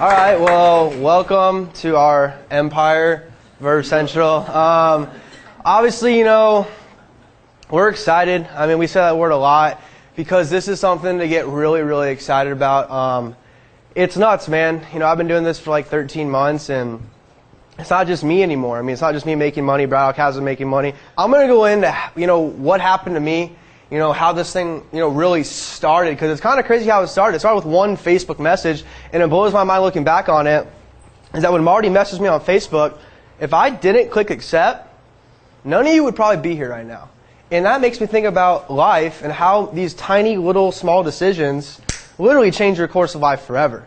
All right, well, welcome to our empire, Verve Central. Obviously, you know, we're excited. I mean, we say that word a lot because this is something to get really, really excited about. It's nuts, man. You know, I've been doing this for like 13 months, and it's not just me anymore. I mean, it's not just me making money, Brad Alcazar making money. I'm going to go into, you know, what happened to me, you know, how this thing, you know, really started, because it's kind of crazy how it started. It started with one Facebook message, and it blows my mind looking back on it, is that when Marty messaged me on Facebook, if I didn't click accept, none of you would probably be here right now. And that makes me think about life and how these tiny little small decisions literally change your course of life forever.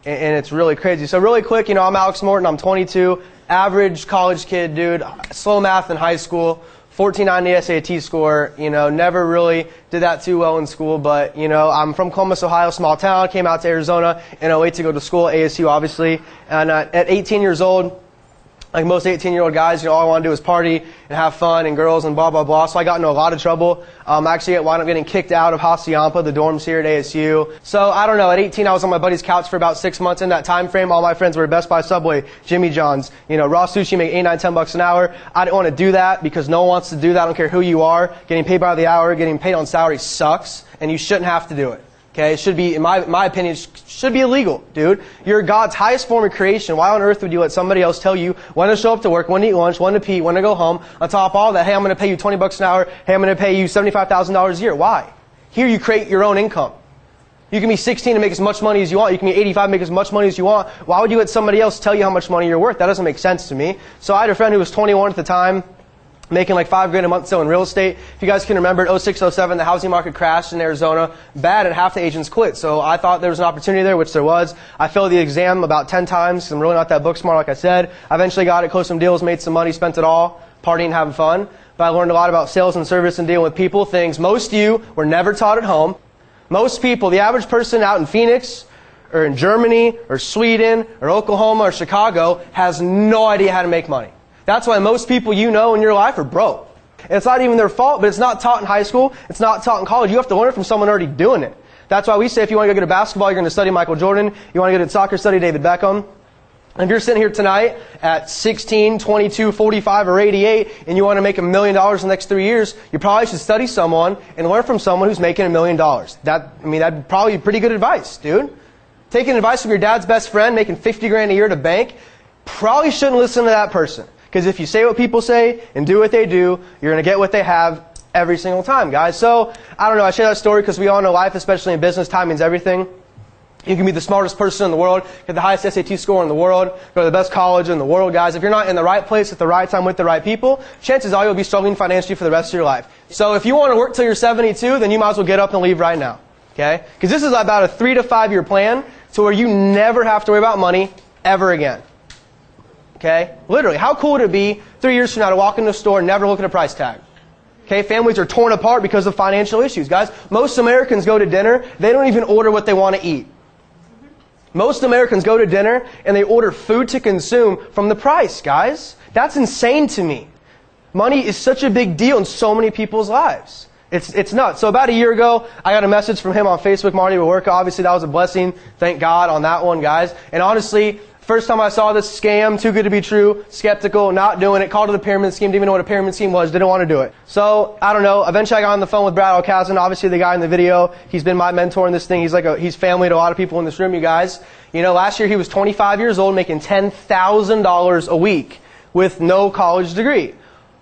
And it's really crazy. So really quick, you know, I'm Alex Morton, I'm 22, average college kid, dude, slow math in high school, 1490 SAT score, you know, never really did that too well in school, but, you know, I'm from Columbus, Ohio, small town, came out to Arizona in 08 to go to school at ASU, obviously, and at 18 years old, like most 18-year-old guys, you know, all I want to do is party and have fun and girls and blah, blah, blah. So I got into a lot of trouble. Actually, I wound up getting kicked out of Hacienda, the dorms here at ASU. So I don't know. At 18, I was on my buddy's couch for about 6 months. In that time frame, all my friends were at Best Buy, Subway, Jimmy John's, you know, raw sushi, make $8, $9, $10 an hour. I didn't want to do that because no one wants to do that. I don't care who you are. Getting paid by the hour, getting paid on salary sucks, and you shouldn't have to do it. Okay, it should be, in my opinion, should be illegal, dude. You're God's highest form of creation. Why on earth would you let somebody else tell you when to show up to work, when to eat lunch, when to pee, when to go home? On top of all that, hey, I'm going to pay you $20 an hour. Hey, I'm going to pay you $75,000 a year. Why? Here you create your own income. You can be 16 and make as much money as you want. You can be 85 and make as much money as you want. Why would you let somebody else tell you how much money you're worth? That doesn't make sense to me. So I had a friend who was 21 at the time, making like $5 grand a month selling real estate. If you guys can remember, 06, 07, the housing market crashed in Arizona bad, and half the agents quit. So I thought there was an opportunity there, which there was. I failed the exam about 10 times. I'm really not that book smart, like I said. I eventually got it, closed some deals, made some money, spent it all, partying, having fun. But I learned a lot about sales and service and dealing with people, things most of you were never taught at home. Most people, the average person out in Phoenix, or in Germany, or Sweden, or Oklahoma, or Chicago, has no idea how to make money. That's why most people you know in your life are broke. And it's not even their fault, but it's not taught in high school. It's not taught in college. You have to learn it from someone already doing it. That's why we say if you want to go get a basketball, you're going to study Michael Jordan. You want to get a soccer, study David Beckham. And if you're sitting here tonight at 16, 22, 45, or 88, and you want to make $1 million in the next 3 years, you probably should study someone and learn from someone who's making $1 million. That'd probably be pretty good advice, dude. Taking advice from your dad's best friend, making 50 grand a year to bank, probably shouldn't listen to that person. Because if you say what people say and do what they do, you're going to get what they have every single time, guys. So, I don't know, I share that story because we all know life, especially in business, time means everything. You can be the smartest person in the world, get the highest SAT score in the world, go to the best college in the world, guys. If you're not in the right place at the right time with the right people, chances are you'll be struggling financially for the rest of your life. So if you want to work till you're 72, then you might as well get up and leave right now. Okay? Because this is about a 3 to 5 year plan to where you never have to worry about money ever again. Okay? Literally, how cool would it be 3 years from now to walk into a store and never look at a price tag? Okay? Families are torn apart because of financial issues. Guys, most Americans go to dinner, they don't even order what they want to eat. Most Americans go to dinner and they order food to consume from the price, guys. That's insane to me. Money is such a big deal in so many people's lives. It's nuts. So about a year ago, I got a message from him on Facebook, Marty will work. Obviously, that was a blessing. Thank God on that one, guys. And honestly, first time I saw this scam, too good to be true, skeptical, not doing it, called it a pyramid scheme, didn't even know what a pyramid scheme was, didn't want to do it. So, I don't know, eventually I got on the phone with Brad Alcazar, obviously the guy in the video, he's been my mentor in this thing, he's family to a lot of people in this room, you guys. You know, last year he was 25 years old, making $10,000 a week with no college degree.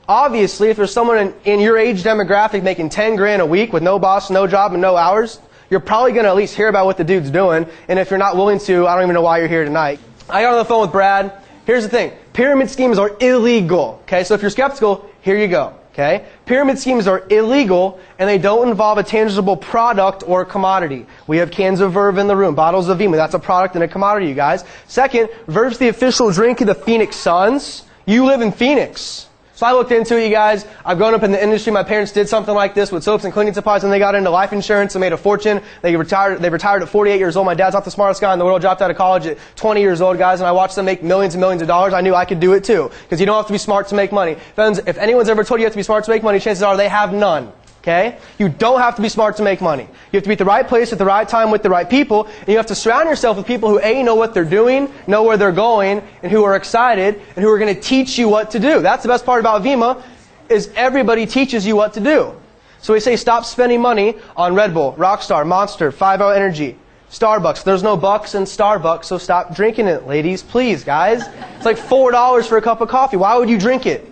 Obviously, if there's someone in your age demographic making 10 grand a week with no boss, no job, and no hours, you're probably going to at least hear about what the dude's doing, and if you're not willing to, I don't even know why you're here tonight. I got on the phone with Brad. Here's the thing. Pyramid schemes are illegal. Okay, so if you're skeptical, here you go. Okay? Pyramid schemes are illegal, and they don't involve a tangible product or commodity. We have cans of Verve in the room, bottles of Vima. That's a product and a commodity, you guys. Second, Verve's the official drink of the Phoenix Suns. You live in Phoenix. So I looked into it, you guys. I've grown up in the industry. My parents did something like this with soaps and cleaning supplies, and they got into life insurance and made a fortune. They retired at 48 years old. My dad's not the smartest guy in the world. Dropped out of college at 20 years old, guys, and I watched them make millions and millions of dollars. I knew I could do it too, because you don't have to be smart to make money. If anyone's ever told you have to be smart to make money, chances are they have none. Okay? You don't have to be smart to make money. You have to be at the right place at the right time with the right people, and you have to surround yourself with people who A, know what they're doing, know where they're going, and who are excited, and who are going to teach you what to do. That's the best part about Vima, is everybody teaches you what to do. So we say stop spending money on Red Bull, Rockstar, Monster, 5-Hour Energy, Starbucks. There's no bucks in Starbucks, so stop drinking it, ladies. Please, guys. It's like $4 for a cup of coffee. Why would you drink it?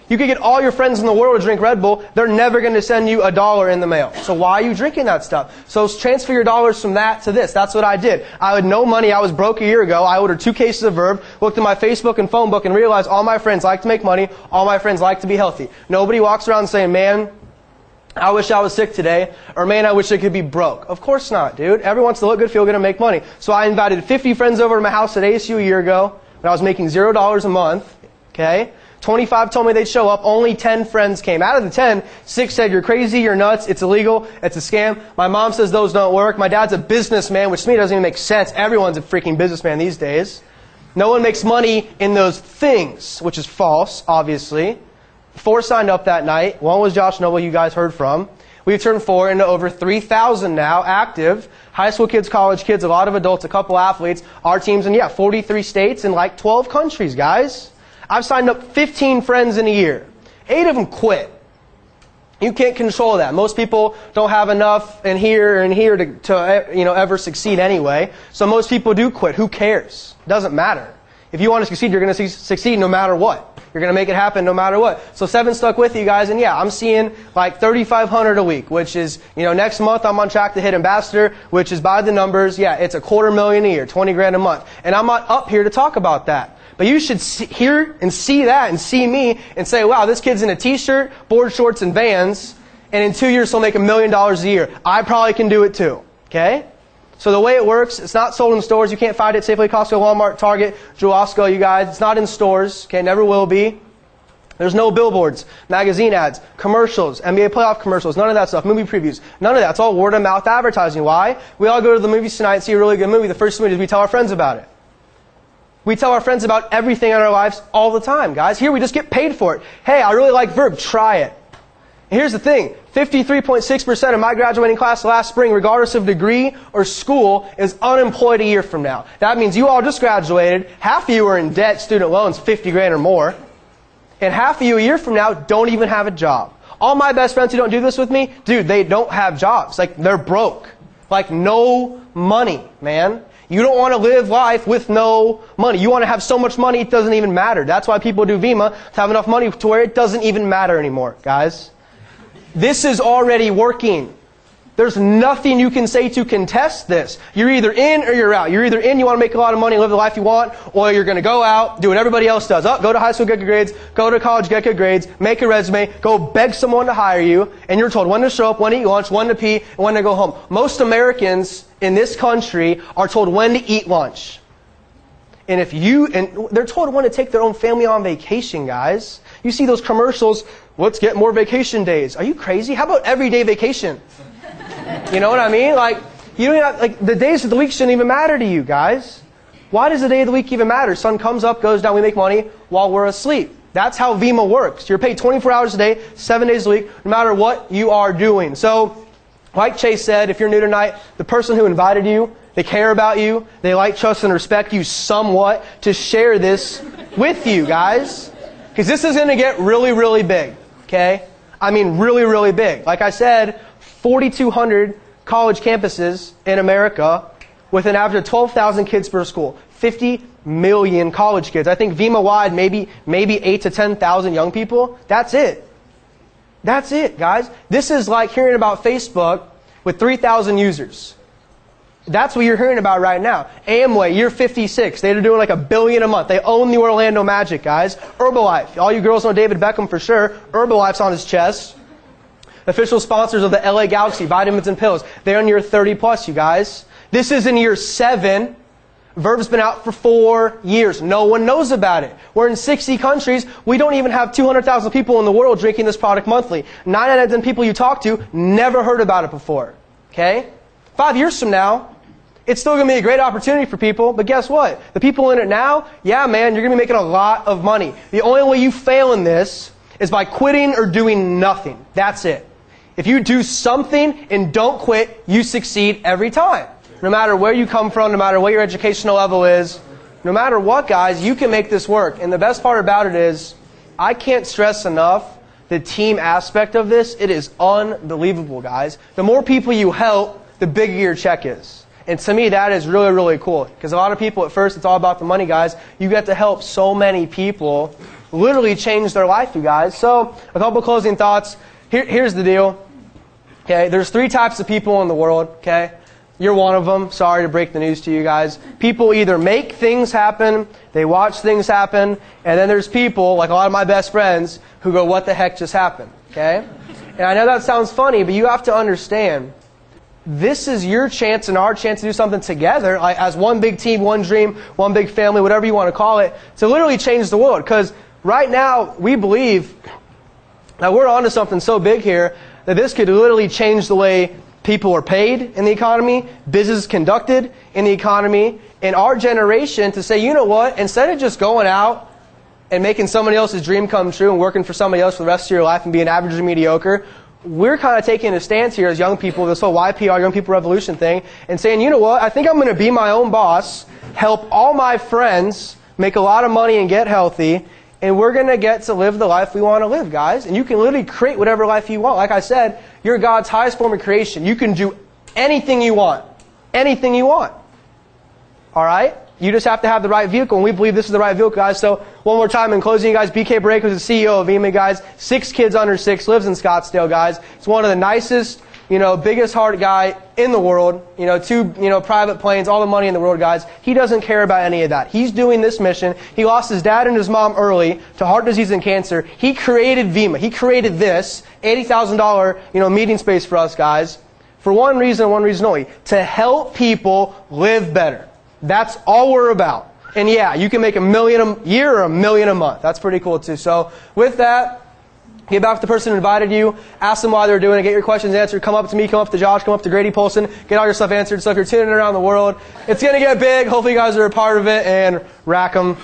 You could get all your friends in the world to drink Red Bull. They're never going to send you $1 in the mail. So why are you drinking that stuff? So transfer your dollars from that to this. That's what I did. I had no money. I was broke a year ago. I ordered 2 cases of Verve, looked at my Facebook and phone book, and realized all my friends like to make money. All my friends like to be healthy. Nobody walks around saying, man, I wish I was sick today, or man, I wish I could be broke. Of course not, dude. Everyone wants to look good, feel good, and make money. So I invited 50 friends over to my house at ASU a year ago when I was making $0 a month. Okay? 25 told me they'd show up. Only 10 friends came. Out of the 10, 6 said, you're crazy, you're nuts, it's illegal, it's a scam. My mom says those don't work. My dad's a businessman, which to me doesn't even make sense. Everyone's a freaking businessman these days. No one makes money in those things, which is false, obviously. 4 signed up that night. 1 was Josh Noble, you guys heard from. We've turned 4 into over 3,000 now, active. High school kids, college kids, a lot of adults, a couple athletes. Our team's in, 43 states and like 12 countries, guys. I've signed up 15 friends in a year. 8 of them quit. You can't control that. Most people don't have enough in here to ever succeed anyway. So most people do quit. Who cares? Doesn't matter. If you want to succeed, you're going to succeed no matter what. You're going to make it happen no matter what. So 7 stuck with you guys, and I'm seeing like 3,500 a week, which is, next month I'm on track to hit ambassador, which is by the numbers, it's $250,000 a year, 20 grand a month. And I'm not up here to talk about that. But you should hear and see that and see me and say, wow, this kid's in a t-shirt, board shorts, and Vans, and in 2 years he'll make $1 million a year. I probably can do it too. Okay? So the way it works, it's not sold in stores. You can't find it Safeway, Costco, Walmart, Target, Jewel-Osco, you guys. It's not in stores. Okay, never will be. There's no billboards, magazine ads, commercials, NBA playoff commercials, none of that stuff, movie previews, none of that. It's all word of mouth advertising. Why? We all go to the movies tonight and see a really good movie. The first movie is we tell our friends about it. We tell our friends about everything in our lives all the time, guys. Here we just get paid for it. Hey, I really like Verve. Try it. And here's the thing. 53.6% of my graduating class last spring, regardless of degree or school, is unemployed a year from now. That means you all just graduated. Half of you are in debt, student loans, 50 grand or more. And half of you a year from now don't even have a job. All my best friends who don't do this with me, dude, they don't have jobs. Like, they're broke. Like, no money, man. You don't want to live life with no money. You want to have so much money it doesn't even matter. That's why people do Vima, to have enough money to where it doesn't even matter anymore, guys. This is already working. There's nothing you can say to contest this. You're either in or you're out. You're either in, you want to make a lot of money, live the life you want, or you're going to go out, do what everybody else does. Go to high school, get good grades, go to college, get good grades, make a resume, go beg someone to hire you, and you're told when to show up, when to eat lunch, when to pee, and when to go home. Most Americans in this country are told when to eat lunch. And they're told when to take their own family on vacation, guys. You see those commercials, let's get more vacation days. Are you crazy? How about everyday vacation? You know what I mean? The days of the week shouldn't even matter to you guys. Why does the day of the week even matter? Sun comes up, goes down, we make money while we're asleep. That's how Vima works. You're paid 24 hours a day, 7 days a week, no matter what you are doing. So, like Chase said, if you're new tonight, the person who invited you, they care about you, they like, trust, and respect you somewhat to share this with you guys. Because this is going to get really, really big. Okay? I mean, really, really big. Like I said, 4,200 college campuses in America with an average of 12,000 kids per school. 50 million college kids. I think Vima-wide, maybe 8 to 10,000 young people. That's it. That's it, guys. This is like hearing about Facebook with 3,000 users. That's what you're hearing about right now. Amway, year 56. They're doing like $1 billion a month. They own the Orlando Magic, guys. Herbalife. All you girls know David Beckham for sure. Herbalife's on his chest. Official sponsors of the LA Galaxy, vitamins and pills. They're in year 30 plus, you guys. This is in year 7. Verve's been out for 4 years. No one knows about it. We're in 60 countries. We don't even have 200,000 people in the world drinking this product monthly. 9 out of 10 people you talk to never heard about it before. Okay? 5 years from now, it's still going to be a great opportunity for people, but guess what? The people in it now, yeah, man, you're going to be making a lot of money. The only way you fail in this is by quitting or doing nothing. That's it. If you do something and don't quit, you succeed every time. No matter where you come from, no matter what your educational level is, no matter what, guys, you can make this work. And the best part about it is, I can't stress enough the team aspect of this. It is unbelievable, guys. The more people you help, the bigger your check is. And to me, that is really, really cool. Because a lot of people, at first, it's all about the money, guys. You get to help so many people literally change their life, you guys. So, a couple closing thoughts. Here's the deal. Okay, there's 3 types of people in the world, okay? You're one of them. Sorry to break the news to you guys. People either make things happen, they watch things happen, and then there's people, like a lot of my best friends, who go, what the heck just happened? Okay? And I know that sounds funny, but you have to understand, this is your chance and our chance to do something together, like as one big team, one dream, one big family, whatever you want to call it, to literally change the world. Because right now, we believe that we're onto something so big here that this could literally change the way people are paid in the economy, business conducted in the economy, and our generation to say, you know what, instead of just going out and making somebody else's dream come true and working for somebody else for the rest of your life and being average or mediocre, we're kind of taking a stance here as young people, this whole YPR, Young People Revolution thing, and saying, you know what, I think I'm going to be my own boss, help all my friends make a lot of money and get healthy, and we're going to get to live the life we want to live, guys. And you can literally create whatever life you want. Like I said, you're God's highest form of creation. You can do anything you want. Anything you want. Alright? You just have to have the right vehicle, and we believe this is the right vehicle, guys. So, one more time in closing, guys, BK Brake was the CEO of VEMA, guys. 6 kids under 6, lives in Scottsdale, guys. It's one of the nicest, biggest heart guy in the world. 2, private planes, all the money in the world, guys. He doesn't care about any of that. He's doing this mission. He lost his dad and his mom early to heart disease and cancer. He created VEMA. He created this $80,000, meeting space for us, guys, for one reason only, to help people live better. That's all we're about. And yeah, you can make $1 million a year or $1 million a month. That's pretty cool too. So with that, get back to the person who invited you, ask them why they're doing it, get your questions answered, come up to me, come up to Josh, come up to Grady Polson, get all your stuff answered. So if you're tuning in around the world, it's going to get big. Hopefully you guys are a part of it, and rack 'em.